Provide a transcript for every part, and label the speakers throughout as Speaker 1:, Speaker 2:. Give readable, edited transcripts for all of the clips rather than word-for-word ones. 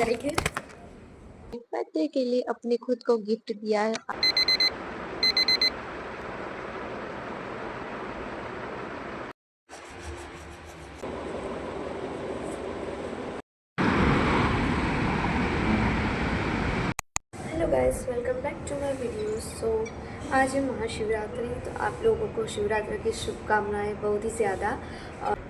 Speaker 1: मैंने बर्थडे के लिए अपने खुद को गिफ्ट दिया है। Hello guys, welcome back to my video. So आज है महाशिवरात्रि, तो आप लोगों को शिवरात्रि की शुभकामनाएं बहुत ही ज़्यादा।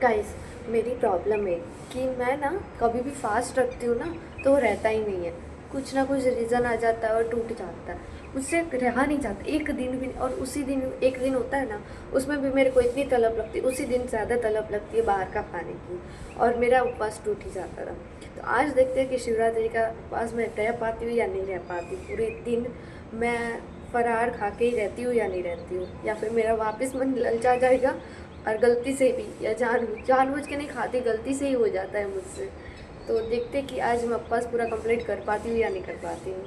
Speaker 1: गाइस, मेरी प्रॉब्लम है कि मैं ना कभी भी फास्ट रखती हूँ ना तो वो रहता ही नहीं है। कुछ ना कुछ रीज़न आ जाता है और टूट जाता है, मुझसे रहा नहीं जाता एक दिन भी। और उसी दिन एक दिन होता है ना, उसमें भी मेरे को इतनी तलब लगती है, उसी दिन ज़्यादा तलब लगती है बाहर का खाने की, और मेरा उपवास टूट ही जाता था। तो आज देखते हैं कि शिवरात्रि का उपवास मैं रह पाती हूँ या नहीं रह पाती। पूरे दिन मैं फरार खा के ही रहती हूँ या नहीं रहती हूँ, या फिर मेरा वापस मन ललचा जाएगा और गलती से भी, या जानबूझ के नहीं खाती, गलती से ही हो जाता है मुझसे। तो देखते कि आज मैं उपवास पूरा कंप्लीट कर पाती हूँ या नहीं कर पाती हूँ।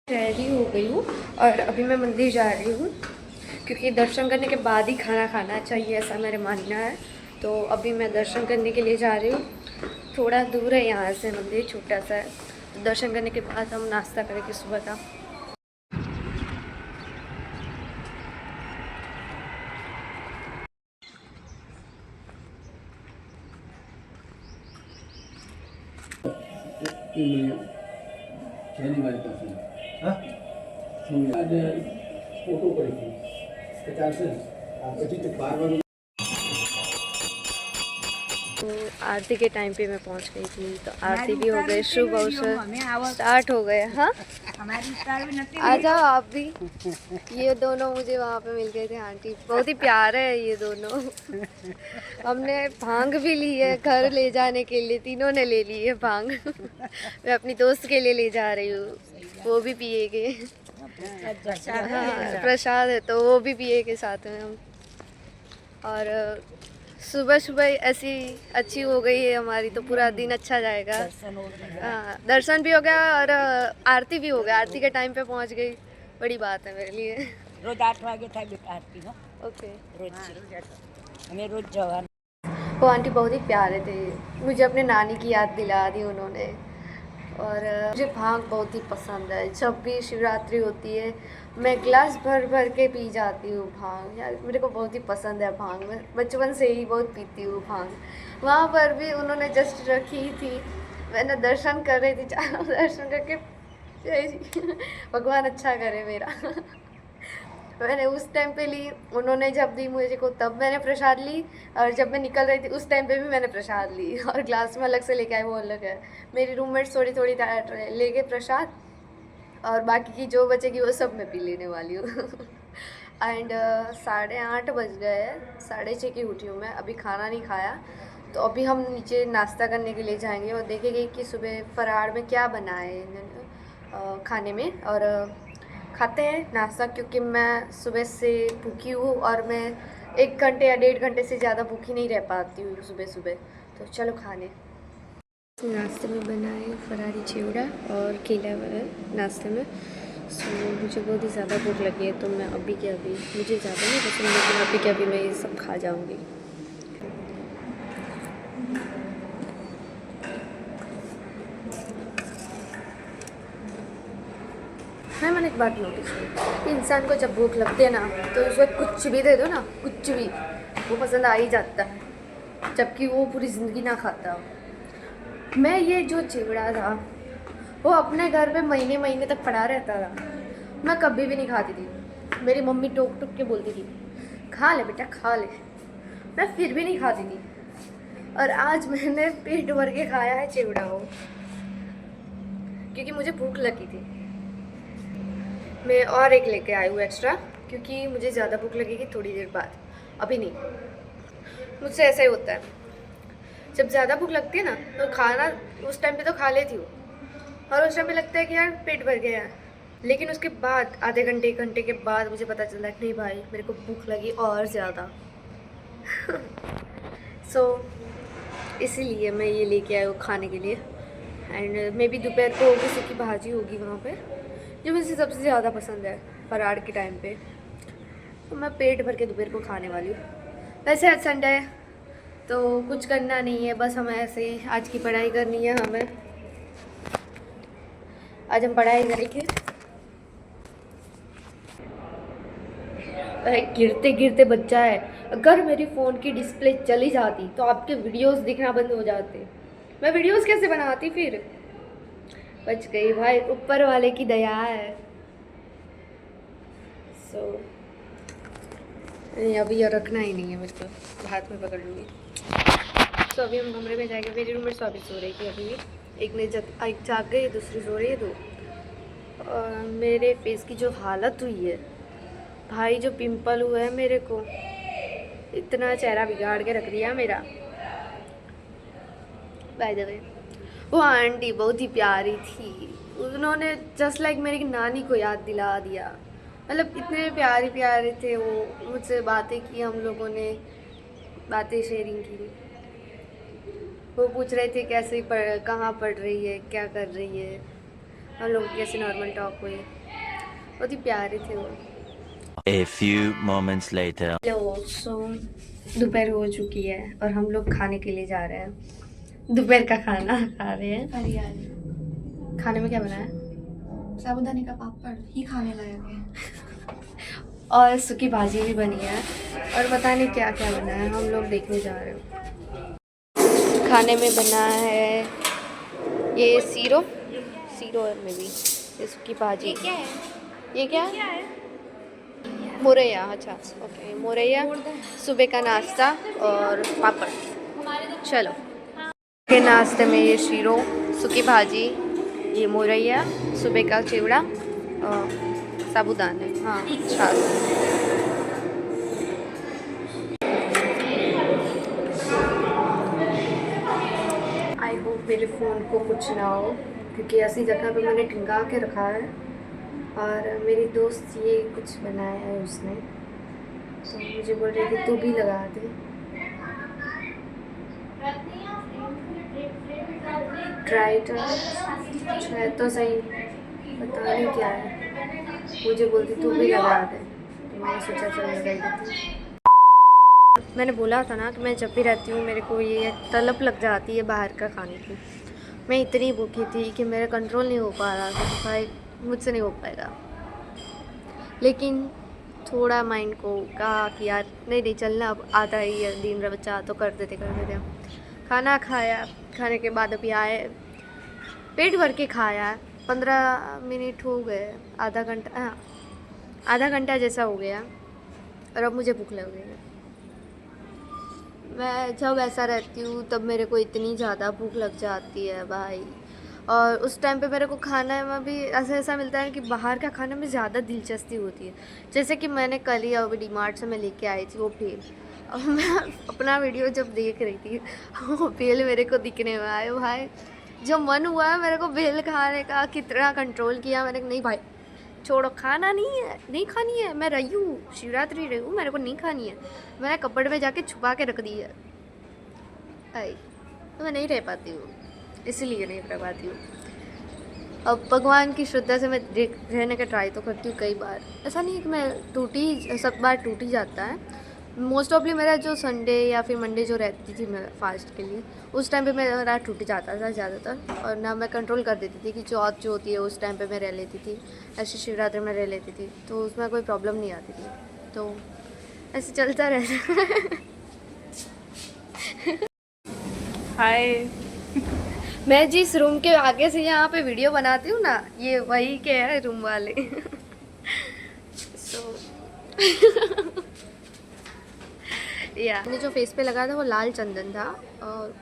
Speaker 1: रेडी हो गई हूँ और अभी मैं मंदिर जा रही हूँ, क्योंकि दर्शन करने के बाद ही खाना खाना चाहिए, ऐसा मेरा मानना है। तो अभी मैं दर्शन करने के लिए जा रही हूँ। थोड़ा दूर है यहाँ से मंदिर, छोटा सा है। तो दर्शन करने के बाद हम नाश्ता करेंगे सुबह का।
Speaker 2: फोटो पड़ी 50 बार
Speaker 1: तो आरती के टाइम पे मैं पहुंच गई थी, तो आरती भी हो गई, शुभ अवसर स्टार्ट हो गए। हाँ, आ जाओ आप भी। ये दोनों मुझे वहाँ पे मिल गए थे आंटी, बहुत ही प्यारे है ये दोनों। हमने भांग भी ली है घर ले जाने के लिए, तीनों ने ले ली है भांग। मैं अपनी दोस्त के लिए ले जा रही हूँ, वो भी पिएगे। हाँ, प्रसाद है तो वो भी पिएगे साथ में हम। और सुबह सुबह ऐसी अच्छी हो गई है हमारी, तो पूरा दिन अच्छा जाएगा। हाँ, दर्शन भी हो गया और आरती भी हो गया। आरती के टाइम पे पहुंच गई, बड़ी बात है मेरे लिए।
Speaker 3: रोज 8 वागे था बेटा आरती ना।
Speaker 1: ओके,
Speaker 3: रोज हमें रोज जवान।
Speaker 1: वो आंटी बहुत ही प्यारे थे, मुझे अपने नानी की याद दिला दी उन्होंने। और मुझे भांग बहुत ही पसंद है। जब भी शिवरात्रि होती है मैं गिलास भर भर के पी जाती हूँ भांग। यार मेरे को बहुत ही पसंद है भांग, मैं बचपन से ही बहुत पीती हूँ भांग। वहाँ पर भी उन्होंने जस्ट रखी थी, मैंने दर्शन कर रही थी, चारों दर्शन करके जय जी भगवान अच्छा करे मेरा। मैंने उस टाइम पे ली, उन्होंने जब दी मुझे को तब मैंने प्रसाद ली, और जब मैं निकल रही थी उस टाइम पे भी मैंने प्रसाद ली, और ग्लास में अलग से लेके आए वो अलग है। मेरी रूममेट थोड़ी थोड़ी ले गए प्रसाद, और बाकी की जो बचेगी वो सब मैं पी लेने वाली हूँ। एंड 8:30 बज गए हैं, 6:30 की उठी हूँ मैं, अभी खाना नहीं खाया। तो अभी हम नीचे नाश्ता करने के लिए जाएंगे और देखेंगे कि सुबह फरार में क्या बना है इन्होंने खाने में, और खाते हैं नाश्ता, क्योंकि मैं सुबह से भूखी हूँ और मैं 1 घंटे या 1.5 घंटे से ज़्यादा भूखी नहीं रह पाती हूँ सुबह सुबह। तो चलो खाने। नाश्ते में बनाए फरारी चिवड़ा और केला नाश्ते में। सो मुझे बहुत ही ज़्यादा भूख लगी है, तो मैं अभी के अभी, मुझे ज़्यादा नहीं पसंद, लेकिन अभी के अभी मैं ये सब खा जाऊँगी। हाँ, मैंने एक बात नोटिस की कि इंसान को जब भूख लगती है ना, तो उसको कुछ भी दे दो ना, कुछ भी, वो पसंद आ ही जाता है, जबकि वो पूरी ज़िंदगी ना खाता। मैं ये जो चिवड़ा था वो अपने घर पे महीने महीने तक पड़ा रहता था, मैं कभी भी नहीं खाती थी। मेरी मम्मी टोक टोक के बोलती थी खा ले बेटा खा ले, मैं फिर भी नहीं खाती थी। और आज मैंने पेट भर के खाया है चिवड़ा वो, क्योंकि मुझे भूख लगी थी। मैं और एक लेके आई हूँ एक्स्ट्रा, क्योंकि मुझे ज़्यादा भूख लगेगी थोड़ी देर बाद, अभी नहीं। मुझसे ऐसा ही होता है, जब ज़्यादा भूख लगती है ना तो खाना उस टाइम पे तो खा लेती हूँ, और उस टाइम पे लगता है कि यार पेट भर गया है, लेकिन उसके बाद आधे घंटे 1 घंटे के बाद मुझे पता चलता है नहीं भाई मेरे को भूख लगी और ज़्यादा। सो इसीलिए मैं ये लेके आई हूँ खाने के लिए। एंड मे बी दोपहर को किसी की भाजी होगी वहाँ पे, जो मुझे सबसे ज़्यादा पसंद है फरार के टाइम पे, तो मैं पेट भर के दोपहर को खाने वाली हूँ। वैसे आज संडे है तो कुछ करना नहीं है, बस हमें ऐसे ही आज की पढ़ाई करनी है हमें। आज हम पढ़ाई करेंगे। गिरते गिरते बच्चा है, अगर मेरी फ़ोन की डिस्प्ले चली जाती तो आपके वीडियोस दिखना बंद हो जाते। मैं वीडियोस कैसे बनाती फिर? बच गई भाई, ऊपर वाले की दया है। नहीं, अभी ये रखना ही नहीं है मेरे को, हाथ में पकड़ लूँगी। तो अभी हम कमरे में जाएंगे। मेरी रूममेट अभी सो रही थी, अभी एक जाग गई, दूसरी सो रही है, दो। और मेरे फेस की जो हालत हुई है भाई, जो पिंपल हुआ है मेरे को, इतना चेहरा बिगाड़ के रख दिया मेरा। बाय द वे, वो आंटी बहुत ही प्यारी थी, उन्होंने जस्ट लाइक मेरी नानी को याद दिला दिया। मतलब इतने प्यारे प्यारे थे वो, मुझसे बातें की, हम लोगों ने बातें शेयरिंग की। वो पूछ रहे थे कैसे कहाँ पढ़ रही है, क्या कर रही है, हम लोग कैसे नॉर्मल टॉक हुई। बहुत ही प्यारे थे वो।
Speaker 4: A few moments later.
Speaker 1: Hello, so दोपहर हो चुकी है और हम लोग खाने के लिए जा रहे हैं। दोपहर का खाना खा रहे हैं।
Speaker 5: हरियाली।
Speaker 1: खाने में क्या बना है?
Speaker 5: साबूदाने का पापड़ ही खाने लायक है।
Speaker 1: और सूखी भाजी भी बनी है, और पता नहीं क्या क्या बना है, हम लोग देखने जा रहे हैं। खाने में बना है ये सीरो में भी ये सूखी भाजी।
Speaker 5: क्या है?
Speaker 1: ये क्या
Speaker 5: क्या है?
Speaker 1: मोरैया। अच्छा, ओके, मोरैया, सुबह का नाश्ता और पापड़। चलो, के नाश्ते में ये शीरो, सूखी भाजी, ये मोरैया, सुबह का चिवड़ा और साबूदाने। हाँ, छाछ। आई होप मेरे फ़ोन को कुछ ना हो, क्योंकि ऐसी जगह पे मैंने टिंगा के रखा है। और मेरी दोस्त ये कुछ बनाया है उसने, तो मुझे बोल रही थी तू भी लगा दे। ट्राई है तो सही, पता नहीं क्या है। मुझे बोलती तू भी लगा दे, तो मैंने सोचा चल लगा देती। मैंने बोला था ना कि मैं जब भी रहती हूँ मेरे को ये तलब लग जाती है बाहर का खाने की। मैं इतनी भूखी थी कि मेरा कंट्रोल नहीं हो पा रहा था कि भाई मुझसे नहीं हो पाएगा। लेकिन थोड़ा माइंड को कहा कि यार नहीं चलना, अब आता ही है दिन बच्चा, तो कर देते। खाना खाया, खाने के बाद अभी आए, पेट भर के खाया। 15 मिनट हो गए, आधा घंटा जैसा हो गया, और अब मुझे भूख लग गई है। मैं जब ऐसा रहती हूँ तब मेरे को इतनी ज़्यादा भूख लग जाती है भाई। और उस टाइम पे मेरे को खाना में भी ऐसा मिलता है कि बाहर का खाने में ज़्यादा दिलचस्पी होती है। जैसे कि मैंने कल ही अभी डीमार्ट से मैं लेके आई थी वो भेल, और मैं अपना वीडियो जब देख रही थी वो भेल मेरे को दिखने में आए भाई। जब मन हुआ है मेरे को भेल खाने का, कितना कंट्रोल किया मैंने, नहीं भाई छोड़ो, खाना नहीं है, नहीं खानी है। मैं रही हूँ, शिवरात्रि रही हूँ, मेरे को नहीं खानी है। मैंने कपड़े में जाके छुपा के रख दी है भाई, तो मैं नहीं रह पाती हूँ, इसलिए नहीं रह पाती हूँ। अब भगवान की श्रद्धा से मैं रहने का ट्राई तो करती हूँ कई बार। ऐसा नहीं है कि मैं सब बार टूट ही जाता है। मोस्ट ऑफली मेरा जो संडे या फिर मंडे जो रहती थी मैं फास्ट के लिए, उस टाइम पे मेरा टूट जाता था ज़्यादातर। और ना मैं कंट्रोल कर देती थी कि चौथ जो होती है उस टाइम पे मैं रह लेती थी, ऐसे शिवरात्रि में रह लेती थी, तो उसमें कोई प्रॉब्लम नहीं आती थी। तो ऐसे चलता रहता। हाय, मैं जिस रूम के आगे से यहाँ पे वीडियो बनाती हूँ ना, ये वही के है रूम वाले। या मैंने जो फेस पे लगाया था वो लाल चंदन था, और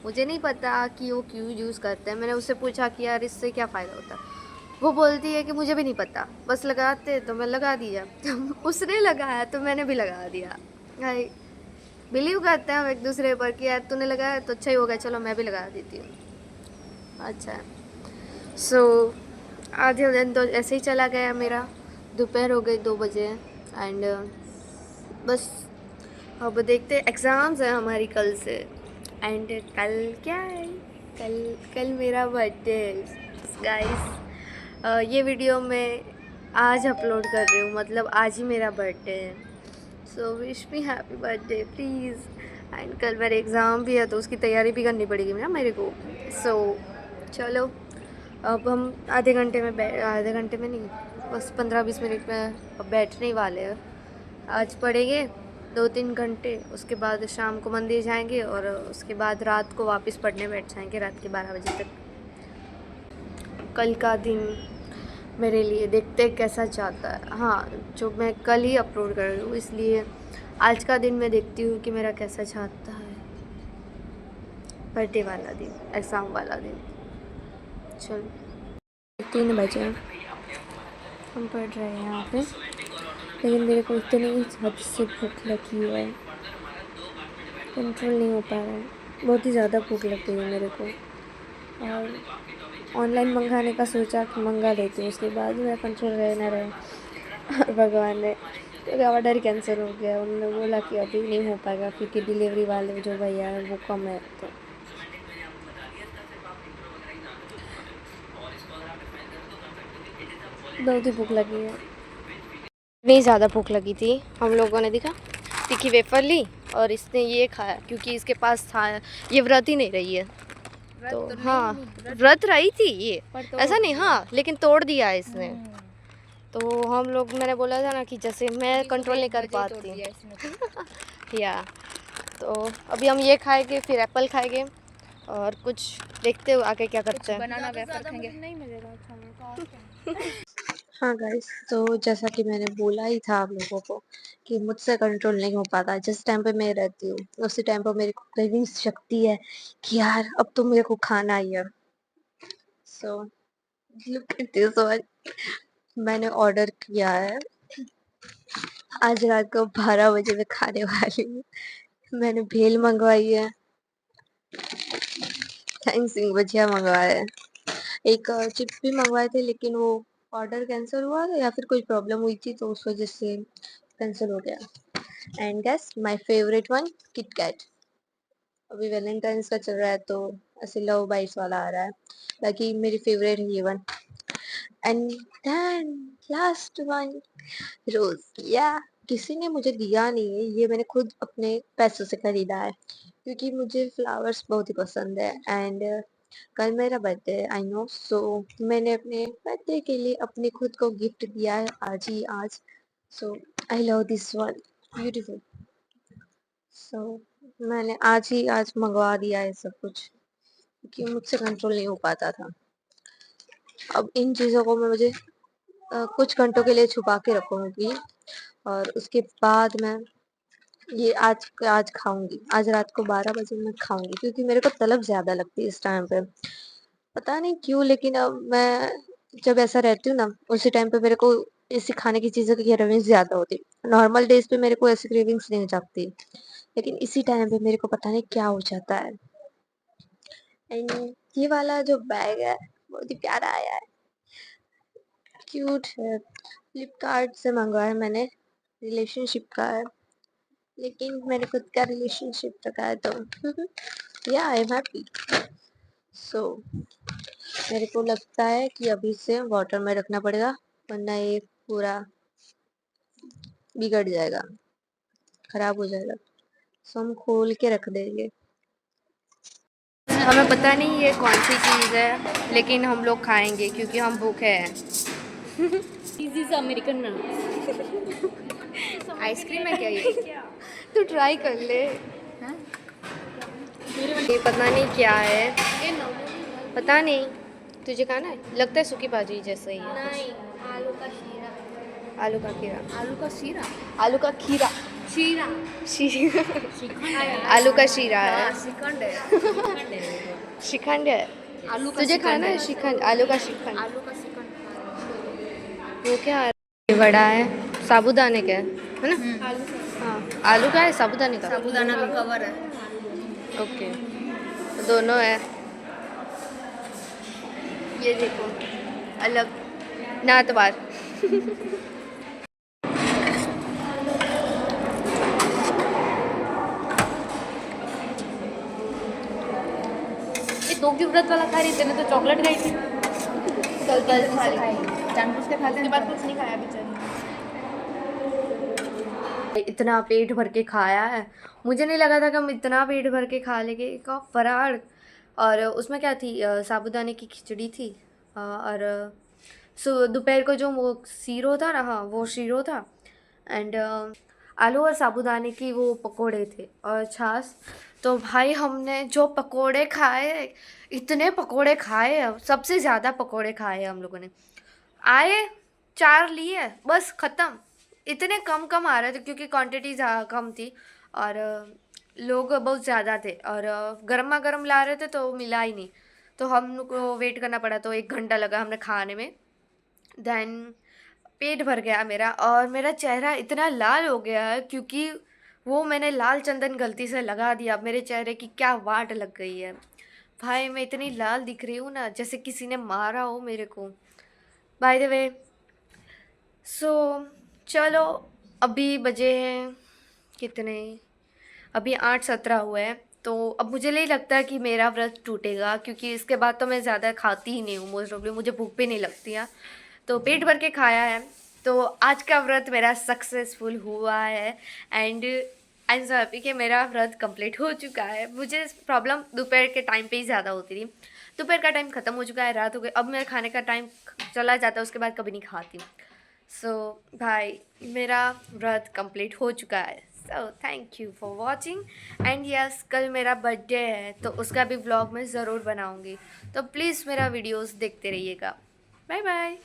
Speaker 1: मुझे नहीं पता कि वो क्यों यूज़ करते हैं। मैंने उससे पूछा कि यार इससे क्या फ़ायदा होता है। वो बोलती है कि मुझे भी नहीं पता, बस लगाते तो मैं लगा दिया। उसने लगाया तो मैंने भी लगा दिया। भाई बिलीव करते हैं हम एक दूसरे पर कि यार तूने लगाया तो अच्छा ही होगा, चलो मैं भी लगा देती हूँ। अच्छा, सो आधे दिन तो ऐसे ही चला गया मेरा। दोपहर हो गई 2 बजे, एंड बस अब देखते, एग्ज़ाम्स है हमारी कल से। एंड कल क्या है, कल मेरा बर्थडे है गाइस। ये वीडियो मैं आज अपलोड कर रही हूँ, मतलब आज ही मेरा बर्थडे है। So wish me happy birthday please. And कल मेरे एग्ज़ाम भी है तो उसकी तैयारी भी करनी पड़ेगी ना मेरे को। सो चलो अब हम आधे घंटे में नहीं, बस 15-20 मिनट में अब बैठने ही वाले हैं। आज पढ़ेंगे 2-3 घंटे, उसके बाद शाम को मंदिर जाएंगे और उसके बाद रात को वापस पढ़ने बैठ जाएंगे रात के 12 बजे तक। कल का दिन मेरे लिए देखते हैं कैसा जाता है। हाँ, जो मैं कल ही अपलोड कर रही हूँ, इसलिए आज का दिन मैं देखती हूँ कि मेरा कैसा जाता है। बर्थडे वाला दिन, एग्ज़ाम वाला दिन। चलो 3 बजे हम पढ़ रहे हैं यहाँ पे, लेकिन मेरे को इतनी हद से भूख लगी है, कंट्रोल नहीं हो पा रहा है। बहुत ही ज़्यादा भूख लग गई है मेरे को, और ऑनलाइन मंगाने का सोचा कि मंगा लेती हूँ, उसके बाद मेरा कंट्रोल रहे ना रहे। और भगवान ने, क्योंकि ऑर्डर कैंसिल हो गया, उन्होंने बोला कि अभी नहीं हो पाएगा क्योंकि डिलीवरी वाले जो भैया है वो कम है। तो बहुत ही भूख लगी है, नहीं ज़्यादा भूख लगी थी। हम लोगों ने देखा तीखी वेफर ली और इसने ये खाया क्योंकि इसके पास था। ये व्रत ही नहीं रही है, तो हाँ व्रत रही थी ये, ऐसा नहीं, हाँ लेकिन तोड़ दिया है इसने। तो हम लोग, मैंने बोला था ना कि जैसे मैं कंट्रोल नहीं कर पाती या, तो अभी हम ये खाएंगे, फिर एप्पल खाएंगे और कुछ देखते हो आगे क्या करते हैं।
Speaker 5: बनाना वेफर खाएंगे, नहीं मिलेगा।
Speaker 1: हाँ गाइस, तो जैसा कि मैंने बोला ही था आप लोगों को कि मुझसे कंट्रोल नहीं हो पाता। जिस टाइम पे मैं रहती हूँ उसी टाइम पर मेरे को क्रेविंग शक्ति है कि यार अब तो मेरे को खाना ही है। So look at this one, मैंने ऑर्डर किया है। आज रात को 12 बजे मैं खाने वाली हूँ। मैंने भेल मंगवाई है, थैंक्स सिंह भजिया मंगवाया है, एक चिप्स भी मंगवाए थे लेकिन वो ऑर्डर कैंसिल हुआ था या फिर कोई प्रॉब्लम हुई थी तो उस वजह से कैंसिल हो गया। And guess my favourite one, Kit Kat. अभी वैलेंटाइंस का चल रहा है तो ऐसे लव बाइट्स वाला आ रहा है, बाकी मेरी फेवरेट है ये one. And then last one, rose. या किसी ने मुझे दिया नहीं है, ये मैंने खुद अपने पैसों से खरीदा है क्योंकि मुझे फ्लावर्स बहुत ही पसंद है। एंड कल मेरा बर्थडे है, आई नो, सो मैंने अपने बर्थडे के लिए अपने खुद को गिफ्ट दिया है आज ही आज। So I love this one, beautiful. So मैंने आज मंगवा दिया है सब कुछ क्योंकि मुझसे कंट्रोल नहीं हो पाता था। अब इन चीज़ों को मैं मुझे कुछ घंटों के लिए छुपा के रखूंगी और उसके बाद मैं ये आज खाऊंगी। आज रात को 12 बजे मैं खाऊंगी क्योंकि मेरे को तलब ज्यादा लगती है इस टाइम पे, पता नहीं क्यों। लेकिन अब मैं जब ऐसा रहती हूँ ना, उसी टाइम पे मेरे को ऐसी खाने की चीज़ों की क्रेविंग्स ज़्यादा होती है। नॉर्मल डेज पे मेरे को ऐसी क्रेविंग्स नहीं जागती, लेकिन इसी टाइम पे मेरे को पता नहीं क्या हो जाता है। एंड ये वाला जो बैग है बहुत ही प्यारा आया है, क्यूट है। फ्लिपकार्ट से मंगवाया मैंने, रिलेशनशिप का है, लेकिन मैंने खुद का रिलेशनशिप रखा है तो या आई एम हैप्पी। सो मेरे को लगता है कि अभी से वाटर में रखना पड़ेगा वरना ये पूरा बिगड़ जाएगा, खराब हो जाएगा। सो हम खोल के रख देंगे। हमें पता नहीं ये कौन सी चीज़ है लेकिन हम लोग खाएंगे क्योंकि हम भूखे हैं।
Speaker 5: दिस इज अमेरिकन
Speaker 1: आइसक्रीम है क्या ये? तू ट्राई कर ले। ये पता नहीं क्या है, पता नहीं, तुझे खाना है? लगता है सूखी भाजी जैसा ही है।
Speaker 5: नहीं, आलू का शीरा।
Speaker 1: आलू का खीरा,
Speaker 5: आलू का शीरा,
Speaker 1: आलू का खीरा,
Speaker 5: शीरा,
Speaker 1: आलू का शीरा है,
Speaker 5: श्रीखंड है।
Speaker 1: श्रीखंड है।
Speaker 5: आलू का
Speaker 1: तुझे खाना है श्रीखंड? आलू का श्रीखंड,
Speaker 5: आलू का श्रीखंड।
Speaker 1: वो क्या है? ये बड़ा है, साबूदाने का है ना? हाँ, आलू का है, साबूदाने का?
Speaker 5: साबूदाना का कवर है।
Speaker 1: ओके, दोनों है। ये देखो अलग नातवार।
Speaker 5: ये दो की व्रत वाला खा रही थी, तो चॉकलेट खाई थी।
Speaker 1: कल खाई,
Speaker 5: जानबूझ के खाते हैं, बाद कुछ नहीं खाया बेचारी।
Speaker 1: इतना पेट भर के खाया है, मुझे नहीं लगा था कि हम इतना पेट भर के खा लेंगे। का फराड़, और उसमें क्या थी, साबूदाने की खिचड़ी थी और दोपहर को जो वो सीरो था ना, हाँ वो शीरो था, एंड आलू और साबूदाने की वो पकोड़े थे और छाछ। तो भाई हमने जो पकोड़े खाए, इतने पकोड़े खाए, सबसे ज़्यादा पकोड़े खाए हम लोगों ने। आए 4 लिए बस ख़त्म। इतने कम कम आ रहे थे क्योंकि क्वांटिटी कम थी और लोग बहुत ज़्यादा थे और गर्मा गर्म ला रहे थे तो मिला ही नहीं, तो हम लोग को वेट करना पड़ा। तो 1 घंटा लगा हमने खाने में। देन पेट भर गया मेरा और मेरा चेहरा इतना लाल हो गया है क्योंकि वो मैंने लाल चंदन गलती से लगा दिया। मेरे चेहरे की क्या वाट लग गई है भाई, मैं इतनी लाल दिख रही हूँ ना जैसे किसी ने मारा हो मेरे को। बाय द वे सो चलो, अभी बजे हैं कितने, अभी 8:17 हुए हैं। तो अब मुझे नहीं लगता कि मेरा व्रत टूटेगा क्योंकि इसके बाद तो मैं ज़्यादा खाती ही नहीं हूँ मोस्ट ऑफली, मुझे भूख भी नहीं लगती है। तो पेट भर के खाया है, तो आज का व्रत मेरा सक्सेसफुल हुआ है and I am so happy कि मेरा व्रत कंप्लीट हो चुका है। मुझे प्रॉब्लम दोपहर के टाइम पे ही ज़्यादा होती थी, दोपहर का टाइम ख़त्म हो चुका है, रात हो गई, अब मेरा खाने का टाइम चला जाता है, उसके बाद कभी नहीं खाती। सो भाई मेरा व्रत कंप्लीट हो चुका है। So thank you for watching and yes, कल मेरा बर्थडे है तो उसका भी व्लॉग मैं ज़रूर बनाऊँगी, तो प्लीज़ मेरा वीडियोस देखते रहिएगा। Bye bye.